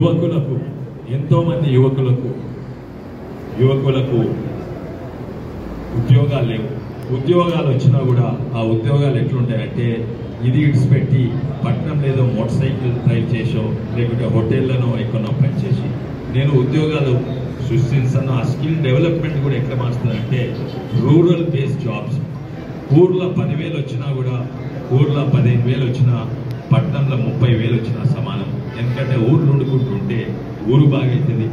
యువకులకు ఎంతోమంది యువకులకు ఉద్యోగాలు లేవు. ఉద్యోగాలు వచ్చినా కూడా ఆ ఉద్యోగాలు ఎట్లుంటాయంటే ఇది ఇడిచిపెట్టి పట్టణం లేదో మోటార్ సైకిల్ డ్రైవ్ చేసో లేకుంటే హోటళ్లను ఎక్కడో పనిచేసి నేను ఉద్యోగాలు సృష్టిస్తాను. ఆ స్కిల్ డెవలప్మెంట్ కూడా ఎట్లా మారుతుందంటే రూరల్ బేస్డ్ జాబ్స్. ఊర్లో 10,000 వచ్చినా కూడా ఊర్లో 15,000 వచ్చినా పట్టణంలో 30,000 వచ్చినా సమానం. ఎందుకంటే ఊర్లు వండుకుంటుంటే ఊరు బాగైతుంది.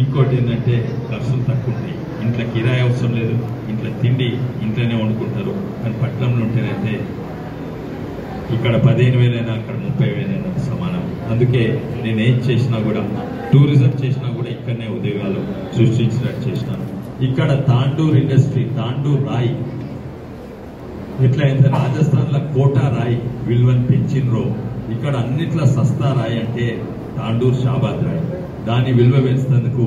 ఇంకోటి ఏంటంటే ఖర్చులు తక్కువ ఉంటాయి. ఇంట్లో కిరాయి అవసరం లేదు, ఇంట్లో తిండి ఇంట్లోనే వండుకుంటారు. కానీ పట్టణంలో ఉంటేనైతే ఇక్కడ 15,000 అయినా అక్కడ 30,000 అయినా సమానం. అందుకే నేను ఏం చేసినా కూడా టూరిజం చేసినా కూడా ఇక్కడనే ఉద్యోగాలు సృష్టించినట్టు చేసినాను. ఇక్కడ తాండూర్ ఇండస్ట్రీ, తాండూర్ రాయి ఎట్లయితే రాజస్థాన్లో కోటా రాయి విలువను పెంచినరో ఇక్కడ అన్నిట్లా సస్తా రాయి అంటే తాండూర్ షాబాద్ రాయి. దాని విలువ పెంచేందుకు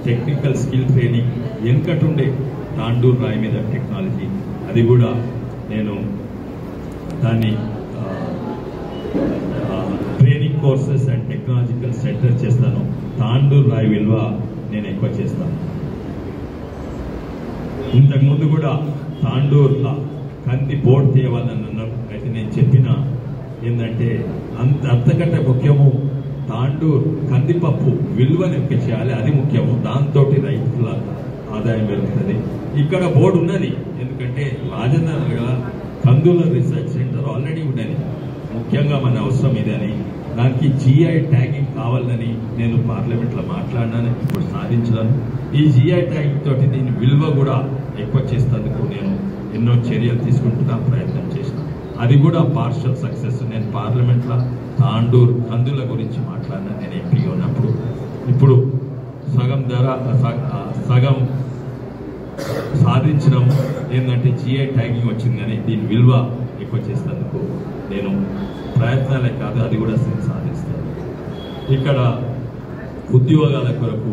టెక్నికల్ స్కిల్ ట్రైనింగ్ వెనుకటుండే తాండూర్ రాయి మీద టెక్నాలజీ అది కూడా నేను దాన్ని training courses and technological centre చేస్తాను. తాండూర్ రాయి విలువ నేను ఎక్కువ చేస్తాను. ఇంతకుముందు కూడా తాండూర్లో కంది బోర్డు తేవాలని అన్నారు. అయితే నేను చెప్పిన ఏంటంటే అంతకంటే ముఖ్యము తాండూర్ కందిపప్పు విలువను ఎక్కువ చేయాలి, అది ముఖ్యము. దాంతో రైతుల ఆదాయం పెరుగుతుంది. ఇక్కడ బోర్డు ఉన్నది, ఎందుకంటే రాజేంద్ర కందుల రీసెర్చ్ సెంటర్ ఆల్రెడీ ఉన్నది. ముఖ్యంగా మన అవసరం ఇదని దానికి జిఐ ట్యాగింగ్ కావాలని నేను పార్లమెంట్లో మాట్లాడినాను, ఇప్పుడు సాధించాను. ఈ జిఐ ట్యాగింగ్ తోటి దీని విలువ కూడా ఎక్కువ చేసేందుకు నేను ఎన్నో చర్యలు తీసుకుంటున్నా, ప్రయత్నం చేసిన. అది కూడా పార్షల్ సక్సెస్. నేను పార్లమెంట్లో తాండూర్ కందుల గురించి మాట్లాడినా నేను ఎంపీగా ఉన్నప్పుడు. ఇప్పుడు సగం సాధించడం ఏంటంటే జిఐ ట్యాగింగ్ వచ్చింది, కానీ దీని విలువ ఎక్కువ చేసేందుకు నేను ప్రయత్నాలే కాదు అది కూడా సాధిస్తాను. ఇక్కడ ఉద్యోగాల కొరకు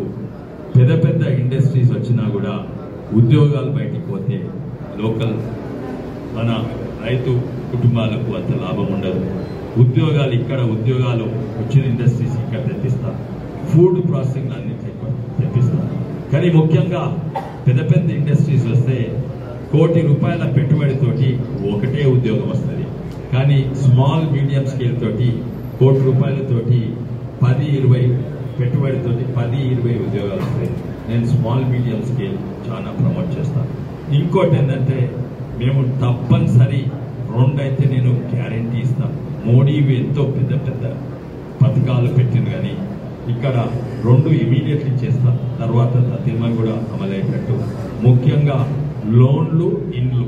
పెద్ద ఇండస్ట్రీస్ వచ్చినా కూడా ఉద్యోగాలు బయటికి పోతే లోకల్ మన రైతు కుటుంబాలకు అంత లాభం ఉండదు. ఉద్యోగాలు ఇక్కడ ఉద్యోగాలు వచ్చిన ఇండస్ట్రీస్ ఇక్కడ తెప్పిస్తారు. ఫుడ్ ప్రాసెసింగ్ అన్ని తెప్పిస్తారు. కానీ ముఖ్యంగా పెద్ద ఇండస్ట్రీస్ వస్తే ₹1,00,00,000 పెట్టుబడితోటి ఒకటే ఉద్యోగం వస్తుంది. కానీ స్మాల్ మీడియం స్కేల్ తోటి ₹1,00,00,000తోటి 10-20 పెట్టుబడితోటి 10-20 ఉద్యోగాలు వస్తాయి. నేను స్మాల్ మీడియం స్కేల్ చాలా ప్రమోట్ చేస్తాను. ఇంకోటి ఏంటంటే మేము తప్పనిసరి 2 అయితే నేను గ్యారంటీ ఇస్తాను. మోడీ ఎంతో పెద్ద పథకాలు పెట్టింది, కానీ ఇక్కడ 2 ఇమీడియట్లీ చేస్తాం. తర్వాత తిరుమల కూడా అమలయ్యేటట్టు ముఖ్యంగా లోన్లు, ఇండ్లు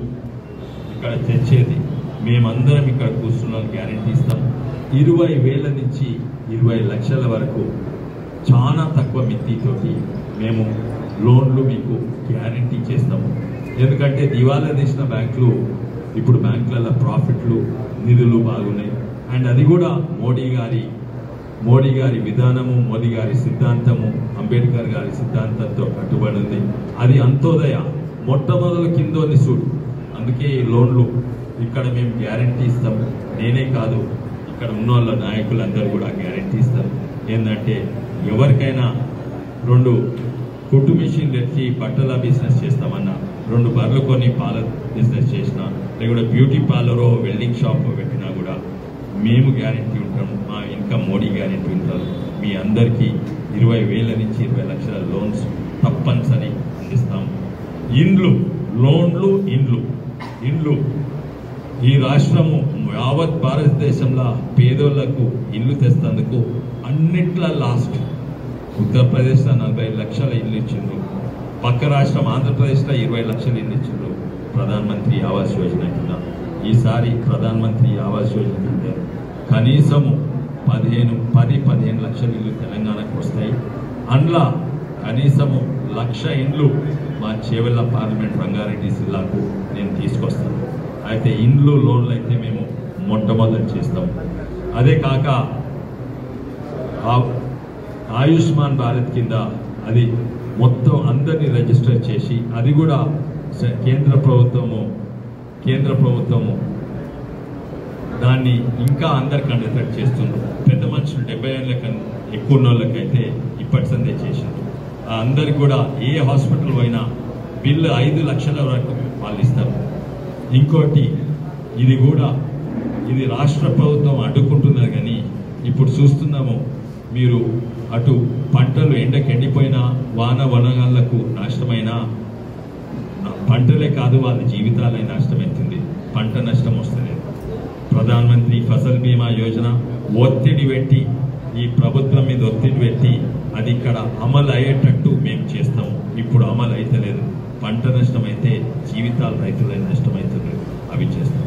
ఇక్కడ తెచ్చేది మేమందరం ఇక్కడ కూర్చున్నాం, గ్యారంటీ ఇస్తాం. 20,000 నుంచి 20 లక్షల వరకు చాలా తక్కువ మిత్తితోటి మేము లోన్లు మీకు గ్యారంటీ చేస్తాము. ఎందుకంటే దివాలా తీసిన బ్యాంకులు ఇప్పుడు బ్యాంకులలో ప్రాఫిట్లు, నిధులు బాగున్నాయి. అండ్ అది కూడా మోడీ గారి విధానము, మోడీ గారి సిద్ధాంతము, అంబేద్కర్ గారి సిద్ధాంతంతో కట్టుబడి ఉంది. అది అంత్యోదయ మొట్టమొదలు కిందోని చూడు. అందుకే ఈ లోన్లు ఇక్కడ మేము గ్యారంటీ ఇస్తాం. నేనే కాదు, ఇక్కడ ఉన్న వాళ్ళ నాయకులందరూ కూడా గ్యారంటీ ఇస్తారు. ఏంటంటే ఎవరికైనా 2 కుట్టు మిషన్ తెచ్చి బట్టల బిజినెస్ చేస్తామన్నా, 2 బర్రెలు కొని పాల బిజినెస్ చేసినా, లేకుంటే బ్యూటీ పార్లరో వెల్డింగ్ షాప్ పెట్టినా కూడా మేము గ్యారంటీ ఉంటాము. మా ఇన్కమ్ మోడీ గ్యారంటీ ఉంటారు. మీ అందరికీ 20,000 నుంచి 20 లక్షల లోన్స్ తప్పనిసరి అందిస్తాం. ఇండ్లు, లోన్లు, ఇండ్లు ఈ రాష్ట్రము యావత్ భారతదేశంలో పేదోళ్లకు ఇల్లు తెస్తేందుకు అన్నిట్లా లాస్ట్. ఉత్తరప్రదేశ్లో 40 లక్షల ఇల్లు ఇచ్చిండ్రు. పక్క రాష్ట్రం ఆంధ్రప్రదేశ్లో 20 లక్షల ఇల్లు ఇచ్చిండ్రు ప్రధానమంత్రి ఆవాస్ యోజన కింద. ఈసారి ప్రధానమంత్రి ఆవాస్ యోజన కింద కనీసము 10-15 లక్షల ఇల్లు తెలంగాణకు వస్తాయి. అందులో కనీసము 1,00,000 ఇండ్లు మా చేవెళ్ళ పార్లమెంట్ రంగారెడ్డి జిల్లాకు నేను తీసుకొస్తాను. అయితే ఇండ్లు, లోన్లు అయితే మేము మొట్టమొదటి చేస్తాం. అదే కాక ఆయుష్మాన్ భారత్ కింద అది మొత్తం అందరినీ రిజిస్టర్ చేసి అది కూడా కేంద్ర ప్రభుత్వము దాన్ని ఇంకా అందరికి అండర్స్టాండ్ చేస్తున్నారు. పెద్ద మనుషులు 70 ఏళ్ళ కన్నా ఎక్కువ ఉన్న వాళ్ళకైతే ఇప్పటి సందే చేశారు. అందరికి కూడా ఏ హాస్పిటల్ పోయినా బిల్లు 5 లక్షల వరకు వాళ్ళు ఇస్తారు. ఇంకోటి ఇది రాష్ట్ర ప్రభుత్వం అడ్డుకుంటున్నది. కానీ ఇప్పుడు చూస్తున్నాము, మీరు అటు పంటలు ఎండకు ఎండిపోయినా, వాన వనగాళ్లకు నష్టమైనా, పంటలే కాదు వాళ్ళ జీవితాలే నష్టమవుతుంది, పంట నష్టం వస్తుంది. ప్రధానమంత్రి ఫసల్ బీమా యోజన ఒత్తిడి పెట్టి, ఈ ప్రభుత్వం మీద ఒత్తిడి పెట్టి అది ఇక్కడ అమలు అయ్యేటట్టు మేము చేస్తాము. ఇప్పుడు అమలు అయితలేదు. పంట నష్టమైతే జీవితాలు రైతులే నష్టమవుతుంది, అవి చేస్తాం.